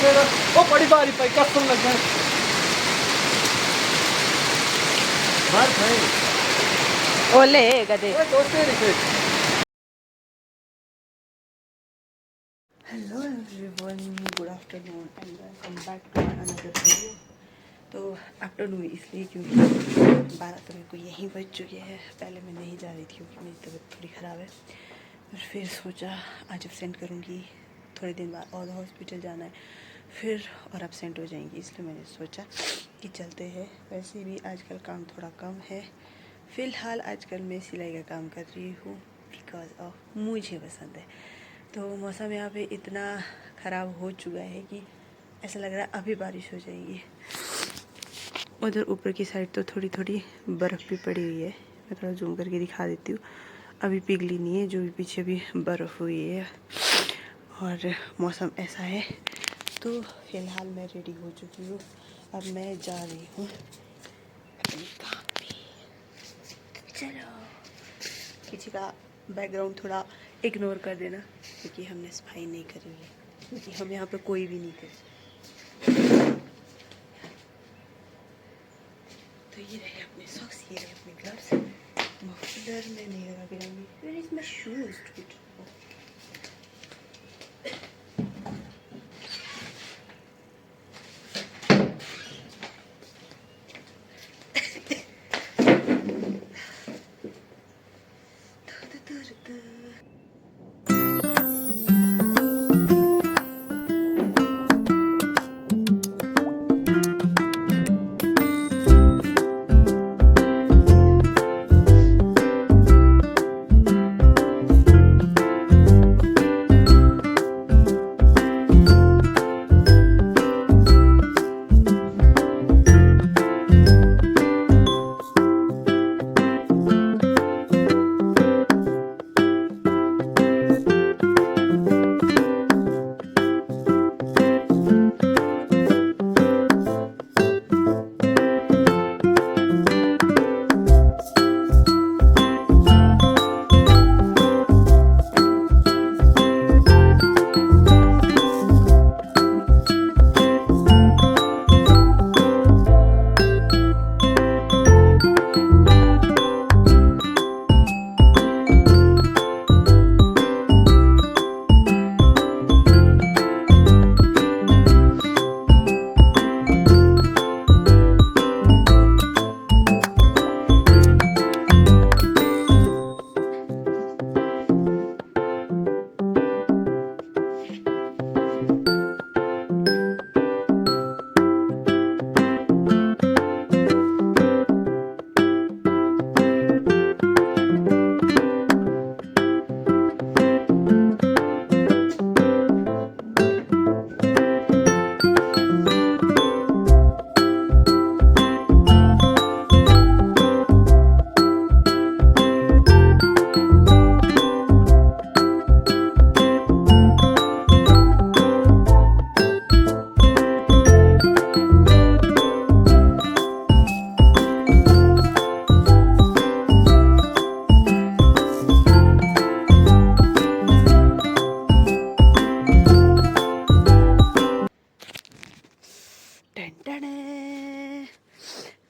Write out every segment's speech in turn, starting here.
फिर वो बड़ी बारी पे कसम लग गए बाहर भाई ओले गधे। Hello everyone, good afternoon and welcome back to another video. तो आफ्टरनून इसलिए क्योंकि 12 तो मेरे को यहीं बज चुके हैं। पहले मैं नहीं जा रही थी क्योंकि मेरी तबीयत थोड़ी ख़राब है, फिर सोचा आज एब्सेंट करूँगी, थोड़े दिन बाद और हॉस्पिटल जाना है फिर और एब्सेंट हो जाएंगी, इसलिए मैंने सोचा कि चलते हैं। वैसे भी आजकल काम थोड़ा कम है। फ़िलहाल आजकल मैं सिलाई का काम कर रही हूँ बिकॉज ऑफ मुझे पसंद है। तो मौसम यहाँ पे इतना ख़राब हो चुका है कि ऐसा लग रहा है अभी बारिश हो जाएगी। उधर ऊपर की साइड तो थोड़ी थोड़ी बर्फ़ भी पड़ी हुई है, मैं थोड़ा जूम करके दिखा देती हूँ। अभी पिघली नहीं है, जो भी पीछे भी बर्फ़ हुई है और मौसम ऐसा है। तो फ़िलहाल मैं रेडी हो चुकी हूँ, अब मैं जा रही हूँ अपने काम पे। चलो, किसी का बैकग्राउंड थोड़ा इग्नोर कर देना क्योंकि हमने सफाई नहीं करी है, क्योंकि हम यहाँ पे कोई भी नहीं थे। तो ये रहे अपने सॉक्स, ये रहे अपने ग्लव्स। मफलर में नहीं लगा के जाऊँगी। Where is my shoes?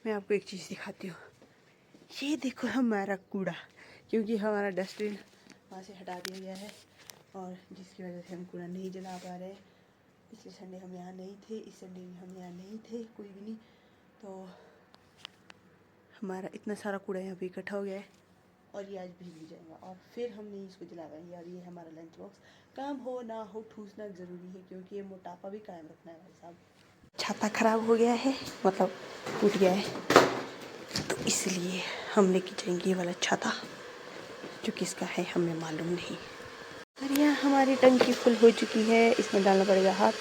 मैं आपको एक चीज़ दिखाती हूँ। ये देखो हमारा कूड़ा, क्योंकि हमारा डस्टबिन वहाँ से हटा दिया गया है और जिसकी वजह से हम कूड़ा नहीं जला पा रहे। पिछले संडे हम यहाँ नहीं थे, इस संडे भी हम यहाँ नहीं थे, कोई भी नहीं। तो हमारा इतना सारा कूड़ा यहाँ पे इकट्ठा हो गया है और ये आज भीग भी जाएगा और फिर हम नहीं इसको जला पाएंगे। और ये हमारा लंच बॉक्स, काम हो ना हो ठूसना ज़रूरी है क्योंकि ये मोटापा भी कायम रखना है भाई साहब। छाता ख़राब हो गया है, मतलब टूट गया है, तो इसलिए हम लेके जाएंगे ये वाला छाता, जो किसका है हमें मालूम नहीं। और यहाँ हमारी टंकी फुल हो चुकी है, इसमें डालना पड़ेगा हाथ,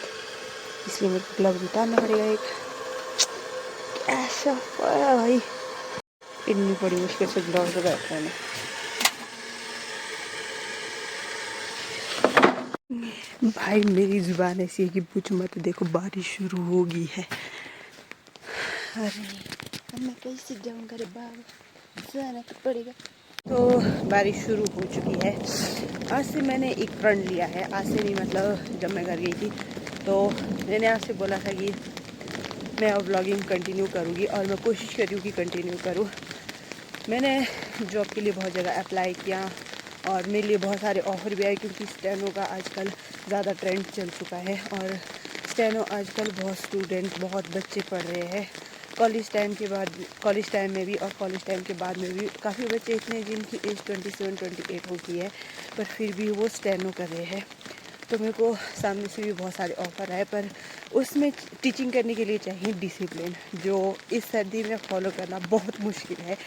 इसलिए मेरे को ग्लव्स उतारना पड़ेगा एक। ऐसा भाई, इतनी बड़ी मुश्किल से ग्लव्स बैठा है। भाई मेरी ज़ुबान ऐसी है कि पूछ मत, देखो बारिश शुरू हो गई है। अरे मैं कैसे जाऊँगा रे बाबा, जाना तो पड़ेगा। तो बारिश शुरू हो चुकी है। आज से मैंने एक प्रण लिया है, आज से नहीं मतलब जब मैं घर गई थी तो मैंने आपसे बोला था कि मैं अब व्लॉगिंग कंटिन्यू करूँगी और मैं कोशिश कर रही हूँ कि कंटिन्यू करूँ। मैंने जॉब के लिए बहुत जगह अप्लाई किया और मेरे लिए बहुत सारे ऑफ़र भी आए, क्योंकि स्टेनो का आजकल ज़्यादा ट्रेंड चल चुका है और स्टेनो आजकल बहुत बच्चे पढ़ रहे हैं। कॉलेज टाइम में भी और कॉलेज टाइम के बाद में भी काफ़ी बच्चे इतने जिनकी एज 27-28 हो गई है, पर फिर भी वो स्टेनो कर रहे हैं। तो मेरे को सामने से भी बहुत सारे ऑफ़र आए, पर उसमें टीचिंग करने के लिए चाहिए डिसिप्लिन, जो इस सर्दी में फॉलो करना बहुत मुश्किल है।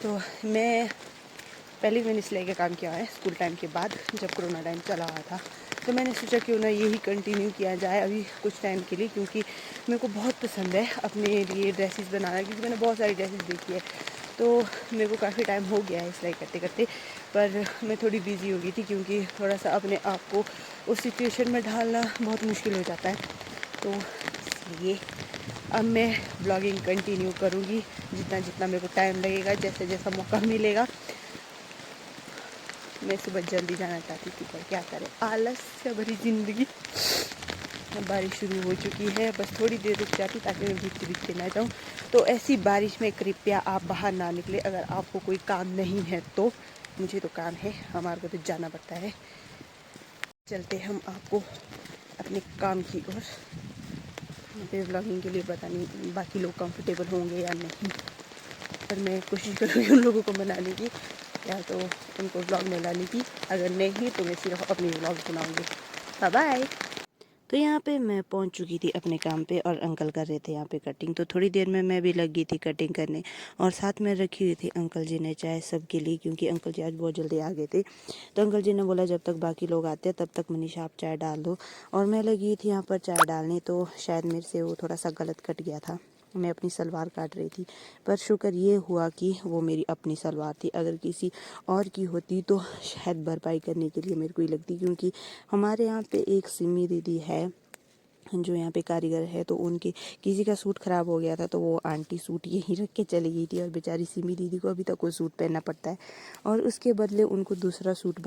तो मैंने सिलाई का काम किया है स्कूल टाइम के बाद, जब कोरोना टाइम चला हुआ था। तो मैंने सोचा क्यों ना यही कंटिन्यू किया जाए अभी कुछ टाइम के लिए, क्योंकि मेरे को बहुत पसंद है अपने लिए ड्रेसेस बनाना, क्योंकि मैंने बहुत सारी ड्रेसेस देखी है। तो मेरे को काफ़ी टाइम हो गया है सिलाई करते करते, पर मैं थोड़ी बिज़ी हो गई थी, क्योंकि थोड़ा सा अपने आप को उस सिचुएशन में ढालना बहुत मुश्किल हो जाता है। तो इसलिए अब मैं ब्लॉगिंग कंटिन्यू करूँगी जितना जितना मेरे को टाइम लगेगा, जैसे जैसा मौका मिलेगा। मैं सुबह जल्दी जाना चाहती थी, पर क्या करें, आलस से भरी ज़िंदगी। बारिश शुरू हो चुकी है, बस थोड़ी देर रुक जाती ताकि मैं भीगते ना जाऊँ। तो ऐसी बारिश में कृपया आप बाहर ना निकले, अगर आपको कोई काम नहीं है तो। मुझे तो काम है, हमारे को तो जाना पड़ता है। चलते हम आपको अपने काम की ओर। यहाँ पे व्लॉगिंग के लिए पता नहीं बाकी लोग कंफर्टेबल होंगे या नहीं, पर मैं कोशिश करूँगी उन लोगों को मनाने की, या तो उनको व्लॉग में लाने की। अगर नहीं तो मैं सिर्फ अपनी व्लॉग बनाऊँगी। Bye bye. तो यहाँ पे मैं पहुँच चुकी थी अपने काम पे और अंकल कर रहे थे यहाँ पे कटिंग। तो थोड़ी देर में मैं भी लग गई थी कटिंग करने, और साथ में रखी हुई थी अंकल जी ने चाय सबके लिए, क्योंकि अंकल जी आज बहुत जल्दी आ गए थे। तो अंकल जी ने बोला जब तक बाकी लोग आते हैं तब तक मनीषा आप चाय डाल दो, और मैं लगी थी यहाँ पर चाय डालने। तो शायद मेरे से वो थोड़ा सा गलत कट गया था, मैं अपनी सलवार काट रही थी, पर शुक्र ये हुआ कि वो मेरी अपनी सलवार थी। अगर किसी और की होती तो शायद भरपाई करने के लिए मेरे को ही लगती, क्योंकि हमारे यहाँ पे एक सिमी दीदी है जो यहाँ पे कारीगर है, तो उनके किसी का सूट ख़राब हो गया था, तो वो आंटी सूट यहीं रख के चली गई थी, और बेचारी सिमी दीदी को अभी तक वो सूट पहनना पड़ता है, और उसके बदले उनको दूसरा सूट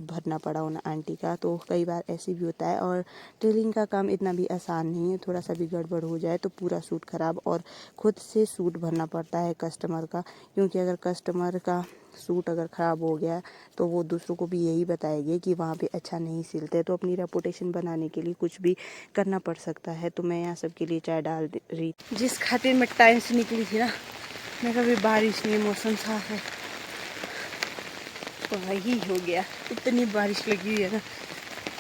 भरना पड़ा उन आंटी का। तो कई बार ऐसे भी होता है, और टेलरिंग का काम इतना भी आसान नहीं है, थोड़ा सा भी गड़बड़ हो जाए तो पूरा सूट ख़राब, और खुद से सूट भरना पड़ता है कस्टमर का, क्योंकि अगर कस्टमर का सूट अगर ख़राब हो गया तो वो दूसरों को भी यही बताएंगे कि वहाँ पे अच्छा नहीं सिलते। तो अपनी रेपुटेशन बनाने के लिए कुछ भी करना पड़ सकता है। तो मैं यहाँ सबके लिए चाय डाल रही, जिस खातिर मैं टाइम से निकली थी ना, मैं कभी बारिश नहीं, मौसम साफ है, तो वही हो गया। इतनी बारिश लगी हुई है ना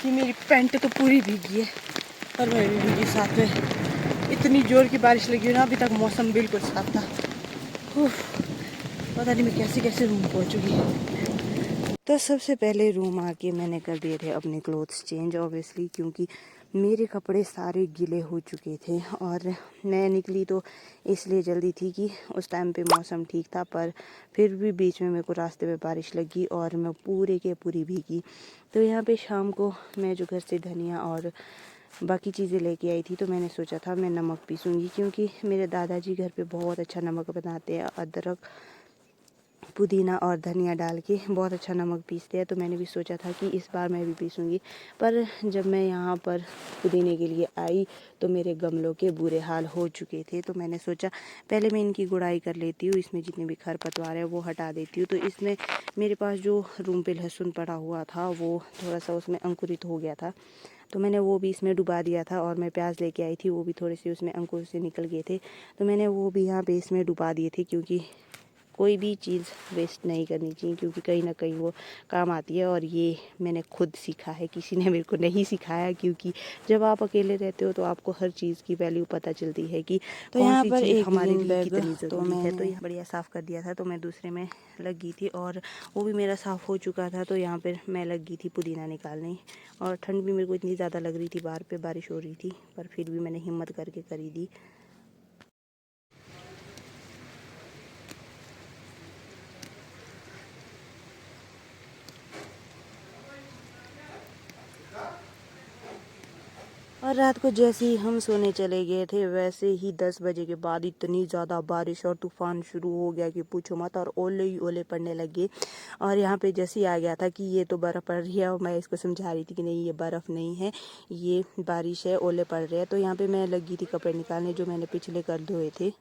कि मेरी पैंट तो पूरी भीगी है, और मैं भी भीगी साथ में। इतनी ज़ोर की बारिश लगी हुई ना, अभी तक मौसम बिल्कुल साफ था। पता नहीं मैं कैसे कैसे रूम पहुंचूंगी। तो सबसे पहले रूम आके मैंने कर दिए थे अपने क्लोथ्स चेंज, ऑब्वियसली, क्योंकि मेरे कपड़े सारे गीले हो चुके थे, और मैं निकली तो इसलिए जल्दी थी कि उस टाइम पे मौसम ठीक था, पर फिर भी बीच में मेरे को रास्ते में बारिश लगी और मैं पूरे के पूरी भीगी। तो यहाँ पे शाम को मैं जो घर से धनिया और बाकी चीज़ें लेके आई थी, तो मैंने सोचा था मैं नमक पीसूँगी, क्योंकि मेरे दादाजी घर पे बहुत अच्छा नमक बनाते हैं, अदरक, पुदीना और धनिया डाल के बहुत अच्छा नमक पीसते हैं। तो मैंने भी सोचा था कि इस बार मैं भी पीसूँगी, पर जब मैं यहाँ पर पुदीने के लिए आई तो मेरे गमलों के बुरे हाल हो चुके थे। तो मैंने सोचा पहले मैं इनकी गुड़ाई कर लेती हूँ, इसमें जितने भी खरपतवार है वो हटा देती हूँ। तो इसमें मेरे पास जो रूम पे लहसुन पड़ा हुआ था वो थोड़ा सा उसमें अंकुरित हो गया था, तो मैंने वो भी इसमें डुबा दिया था, और मैं प्याज लेके आई थी वो भी थोड़े से उसमें अंकुर से निकल गए थे, तो मैंने वो भी यहाँ पे इसमें डुबा दिए थे, क्योंकि कोई भी चीज़ वेस्ट नहीं करनी चाहिए, क्योंकि कहीं ना कहीं वो काम आती है। और ये मैंने खुद सीखा है, किसी ने मेरे को नहीं सिखाया, क्योंकि जब आप अकेले रहते हो तो आपको हर चीज़ की वैल्यू पता चलती है कि तो यहाँ पर एक हमारे लिए कितनी ज़रूरी है। तो यहाँ बढ़िया साफ़ कर दिया था, तो मैं दूसरे में लग गई थी, और वो भी मेरा साफ़ हो चुका था। तो यहाँ पर मैं लग गई थी पुदीना निकालने, और ठंड भी मेरे को इतनी ज़्यादा लग रही थी, बाहर पे बारिश हो रही थी, पर फिर भी मैंने हिम्मत करके करी दी। और रात को जैसे ही हम सोने चले गए थे वैसे ही 10 बजे के बाद इतनी ज़्यादा बारिश और तूफान शुरू हो गया कि पूछो मत, और ओले ही ओले पड़ने लगे। और यहाँ पे जैसे ही आ गया था कि ये तो बर्फ़ पड़ रही है, और मैं इसको समझा रही थी कि नहीं ये बर्फ़ नहीं है, ये बारिश है, ओले पड़ रहे हैं। तो यहाँ पे मैं लगी थी कपड़े निकालने जो मैंने पिछले कल धोए थे।